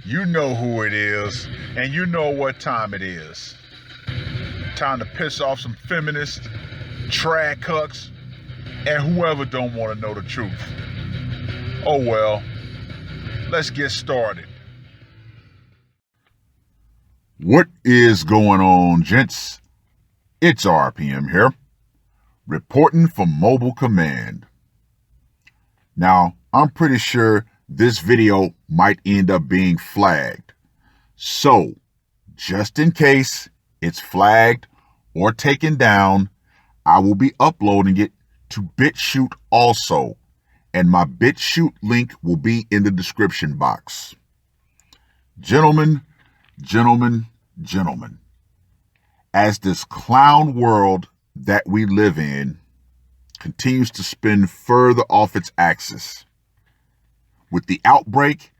You know who it is, and you know what time it is. Time to piss off some feminists, trad cucks, and whoever don't want to know the truth. Oh well, let's get started. What is going on, gents? It's R.P.M. here, reporting from Mobile Command. Now, I'm pretty sure this video might end up being flagged. So, just in case it's flagged or taken down, I will be uploading it to BitChute also, and my BitChute link will be in the description box. Gentlemen, as this clown world that we live in continues to spin further off its axis, with the outbreak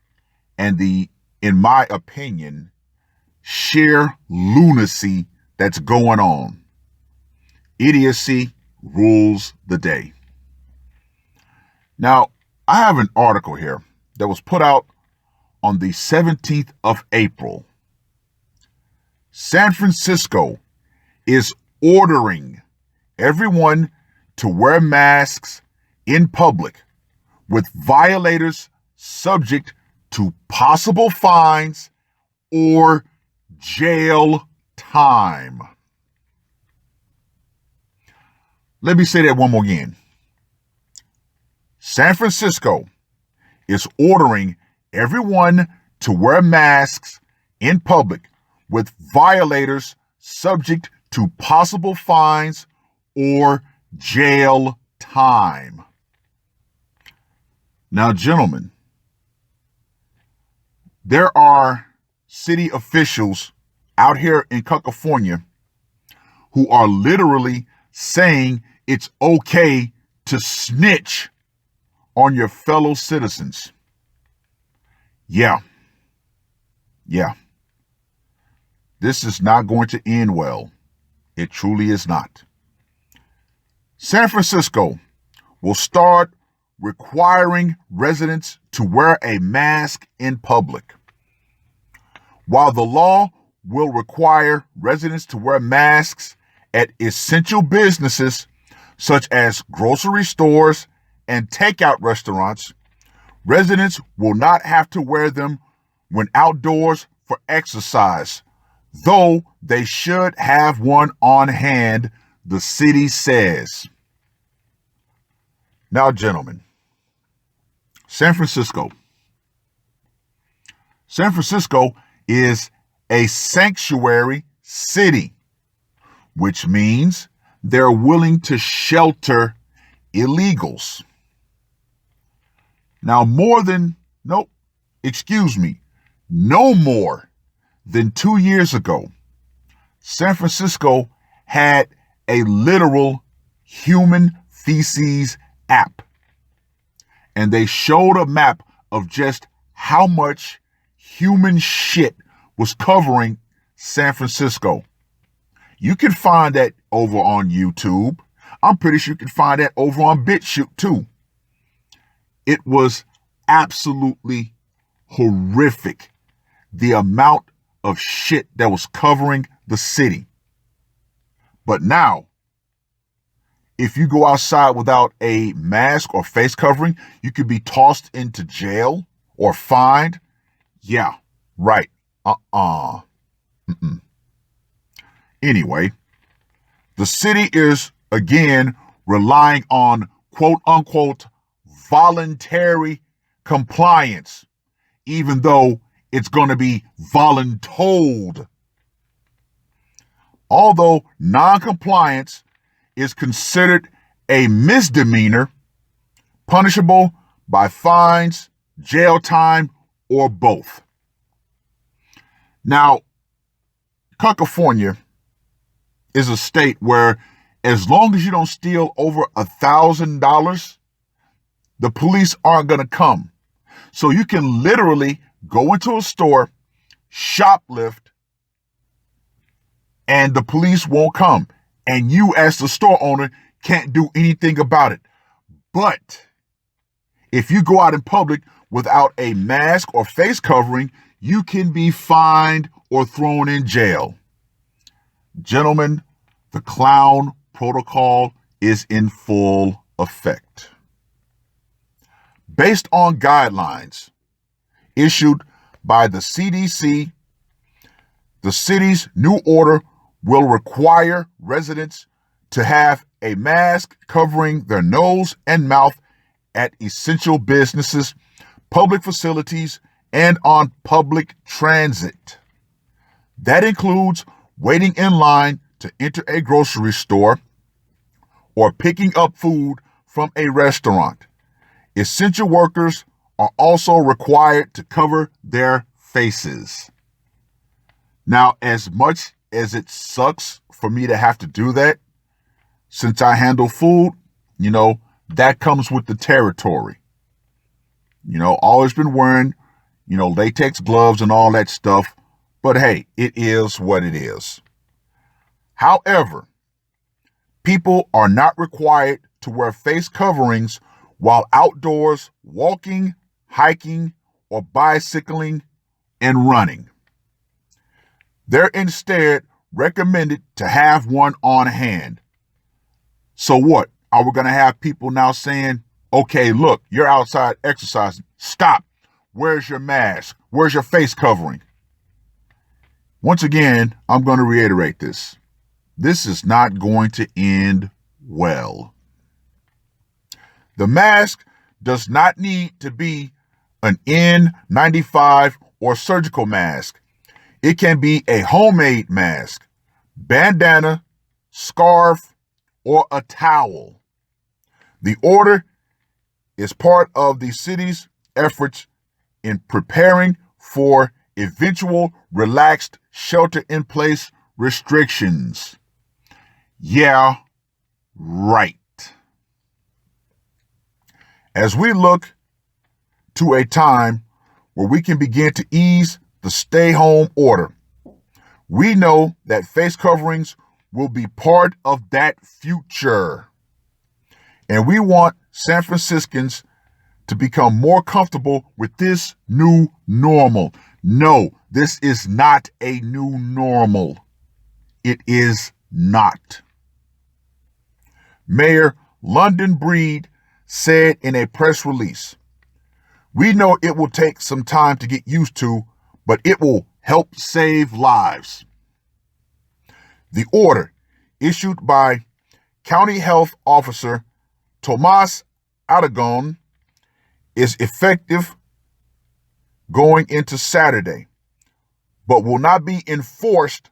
and the, in my opinion, sheer lunacy that's going on, idiocy rules the day. Now, I have an article here that was put out on the 17th of April. San Francisco is ordering everyone to wear masks in public, with violators subject to possible fines or jail time. Let me say that one more again. San Francisco is ordering everyone to wear masks in public, with violators subject to possible fines or jail time. Now, gentlemen, there are city officials out here in California who are literally saying it's okay to snitch on your fellow citizens. Yeah. This is not going to end well. It truly is not. San Francisco will start requiring residents to wear a mask in public. While the law will require residents to wear masks at essential businesses such as grocery stores and takeout restaurants, residents will not have to wear them when outdoors for exercise, though they should have one on hand, the city says. Now, gentlemen, San Francisco is a sanctuary city, which means they're willing to shelter illegals. Now, no more than 2 years ago, San Francisco had a literal human feces app. And they showed a map of just how much human shit was covering San Francisco. You can find that over on YouTube. I'm pretty sure you can find that over on BitChute too. It was absolutely horrific, the amount of shit that was covering the city. But now, if you go outside without a mask or face covering, you could be tossed into jail or fined. Yeah, right. Anyway, the city is again relying on quote unquote voluntary compliance, even though it's going to be voluntold. Although non-compliance is considered a misdemeanor, punishable by fines, jail time, or both. Now, California is a state where as long as you don't steal over $1,000, the police aren't going to come. So you can literally go into a store, shoplift, and the police won't come. And you as the store owner can't do anything about it. But if you go out in public without a mask or face covering, you can be fined or thrown in jail. Gentlemen, the clown protocol is in full effect. Based on guidelines issued by the CDC, the city's new order will require residents to have a mask covering their nose and mouth at essential businesses, public facilities, and on public transit. That includes waiting in line to enter a grocery store or picking up food from a restaurant. Essential workers are also required to cover their faces. Now, as much as it sucks for me to have to do that, since I handle food, that comes with the territory. Always been wearing, latex gloves and all that stuff. But hey, it is what it is. However, people are not required to wear face coverings while outdoors walking, hiking, or bicycling and running. They're instead recommended to have one on hand. So what? Are we going to have people now saying, okay, look, you're outside exercising. Stop. Where's your mask? Where's your face covering? Once again, I'm going to reiterate this. This is not going to end well. The mask does not need to be an N95 or surgical mask. It can be a homemade mask, bandana, scarf, or a towel. The order is part of the city's efforts in preparing for eventual relaxed shelter-in-place restrictions. Yeah, right. As we look to a time where we can begin to ease the stay-home order, we know that face coverings will be part of that future. And we want San Franciscans to become more comfortable with this new normal. No, this is not a new normal. It is not. Mayor London Breed said in a press release, "We know it will take some time to get used to, but it will help save lives." The order, issued by County Health Officer Tomas Aragon, is effective going into Saturday, but will not be enforced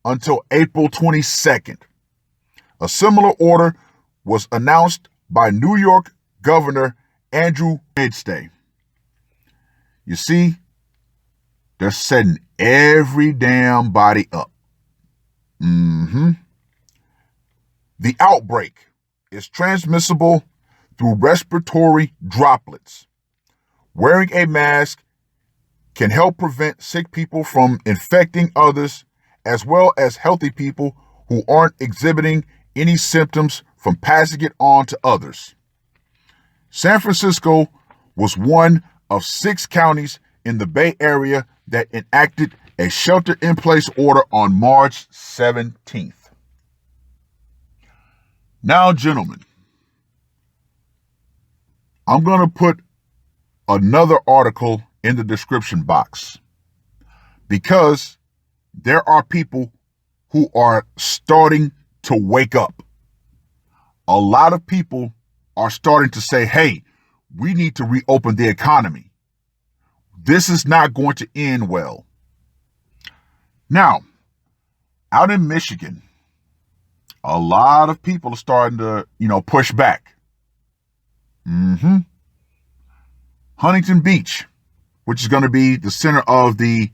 until April 22nd. A similar order was announced by New York Governor Andrew Midstay. You see, they're setting every damn body up. The outbreak is transmissible through respiratory droplets. Wearing a mask can help prevent sick people from infecting others, as well as healthy people who aren't exhibiting any symptoms from passing it on to others. San Francisco was one of 6 counties in the Bay Area that enacted a shelter-in-place order on March 17th. Now, gentlemen, I'm going to put another article in the description box because there are people who are starting to wake up. A lot of people are starting to say, hey, we need to reopen the economy. This is not going to end well. Now, out in Michigan, a lot of people are starting to, push back. Huntington Beach, which is going to be the center of the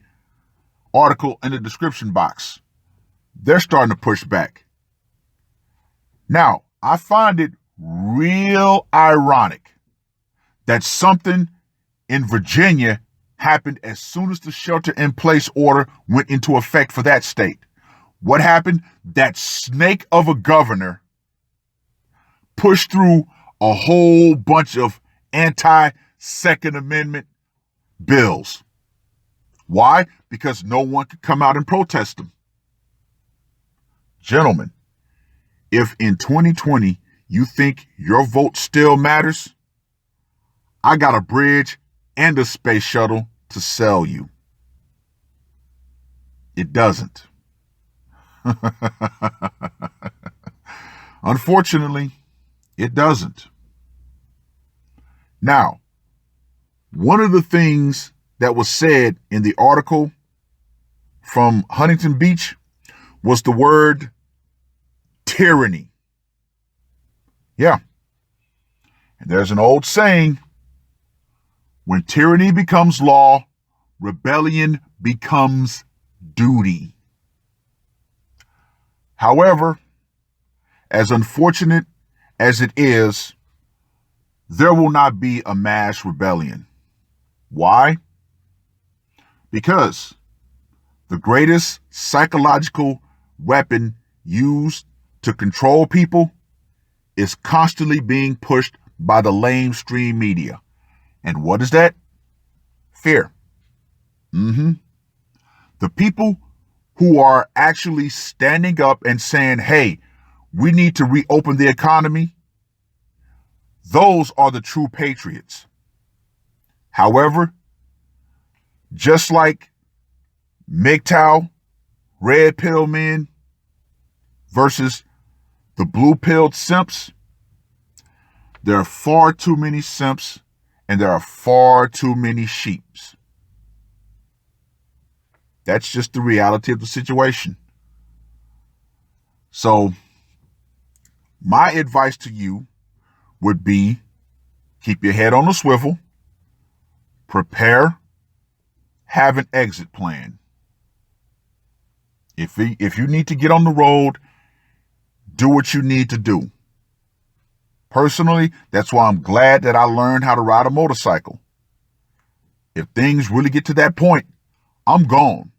article in the description box, they're starting to push back. Now, I find it real ironic that something in Virginia happened as soon as the shelter-in-place order went into effect for that state. What happened? That snake of a governor pushed through a whole bunch of anti-Second Amendment bills. Why? Because no one could come out and protest them. Gentlemen, if in 2020 you think your vote still matters, I got a bridge and a space shuttle to sell you. It doesn't. Unfortunately, it doesn't. Now, one of the things that was said in the article from Huntington Beach was the word tyranny. Yeah. And there's an old saying, when tyranny becomes law, rebellion becomes duty. However, as unfortunate as it is, there will not be a mass rebellion. Why? Because the greatest psychological weapon used to control people is constantly being pushed by the lamestream media. And what is that? Fear. The people who are actually standing up and saying, hey, we need to reopen the economy, those are the true patriots. However, just like MGTOW, red pill men versus the blue pilled simps, there are far too many simps and there are far too many sheeps. That's just the reality of the situation. So my advice to you would be keep your head on a swivel, prepare, have an exit plan. If you need to get on the road, do what you need to do. Personally, that's why I'm glad that I learned how to ride a motorcycle. If things really get to that point, I'm gone.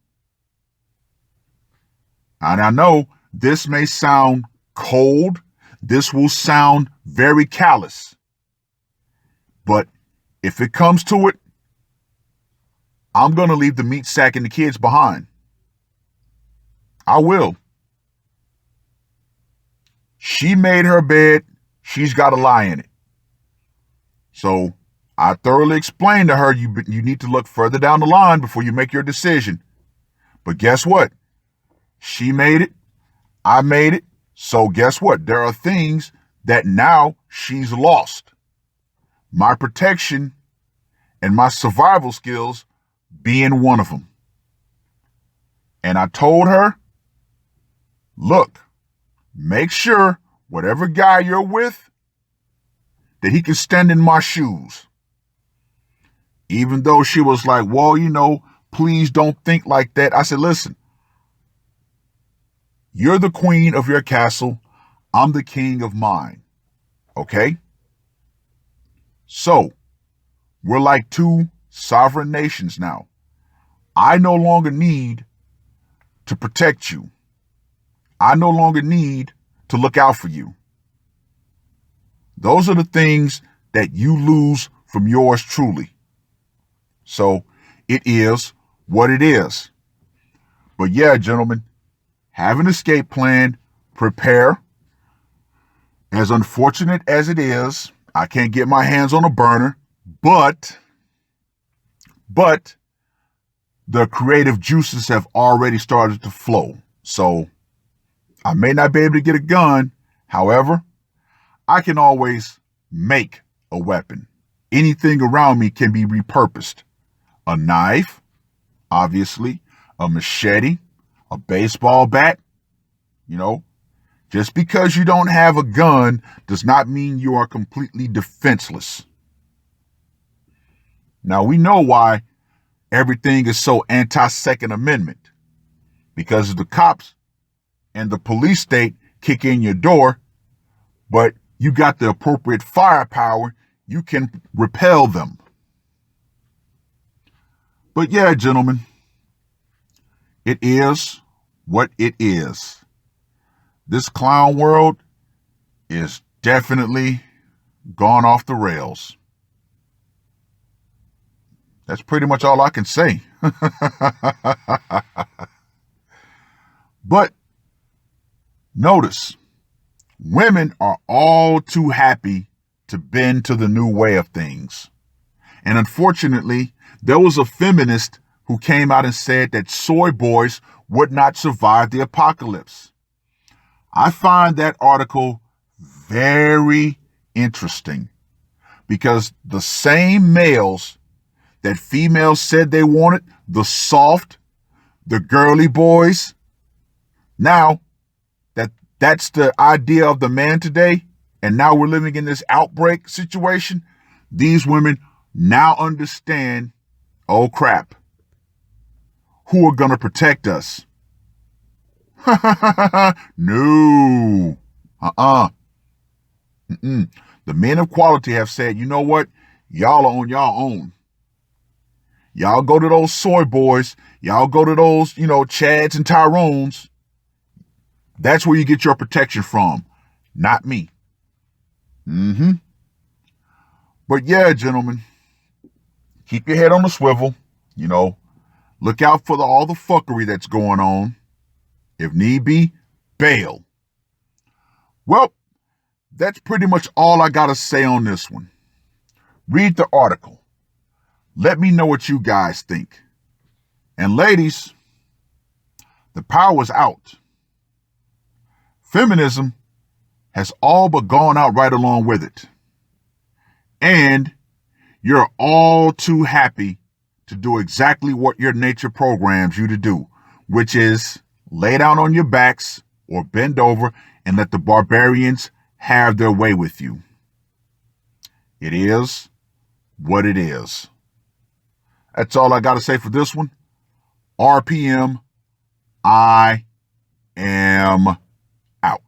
And I know this may sound cold. This will sound very callous. But if it comes to it, I'm going to leave the meat sack and the kids behind. I will. She made her bed. She's got to lie in it. So I thoroughly explained to her, you need to look further down the line before you make your decision. But guess what? She made it. I made it. So guess what? There are things that now she's lost. My protection and my survival skills being one of them. And I told her, look, make sure whatever guy you're with, that he can stand in my shoes. Even though she was like, well, please don't think like that. I said, listen, you're the queen of your castle. I'm the king of mine. Okay? So, we're like two sovereign nations now. I no longer need to protect you. I no longer need to look out for you. Those are the things that you lose from yours truly. So it is what it is. But yeah, gentlemen, have an escape plan, prepare. As unfortunate as it is, I can't get my hands on a burner, but the creative juices have already started to flow. So I may not be able to get a gun. However, I can always make a weapon. Anything around me can be repurposed. A knife, obviously, a machete, a baseball bat. Just because you don't have a gun does not mean you are completely defenseless. Now, we know why everything is so anti-Second Amendment. Because the cops and the police state kick in your door, but you got the appropriate firepower, you can repel them. But yeah, gentlemen, it is what it is. This clown world is definitely gone off the rails. That's pretty much all I can say. But notice, women are all too happy to bend to the new way of things. And unfortunately, there was a feminist who came out and said that soy boys would not survive the apocalypse. I find that article very interesting because the same males that females said they wanted, the soft, the girly boys, now that's the idea of the man today, and now we're living in this outbreak situation, these women now understand, oh crap, who are going to protect us? No. The men of quality have said, you know what? Y'all are on y'all own. Y'all go to those soy boys. Y'all go to those, Chads and Tyrones. That's where you get your protection from, not me. But yeah, gentlemen, keep your head on the swivel. Look out for all the fuckery that's going on. If need be, bail. Well, that's pretty much all I got to say on this one. Read the article. Let me know what you guys think. And ladies, the power's out. Feminism has all but gone out right along with it. And you're all too happy to do exactly what your nature programs you to do, which is lay down on your backs or bend over and let the barbarians have their way with you. It is what it is. That's all I got to say for this one. R.P.M. I am out.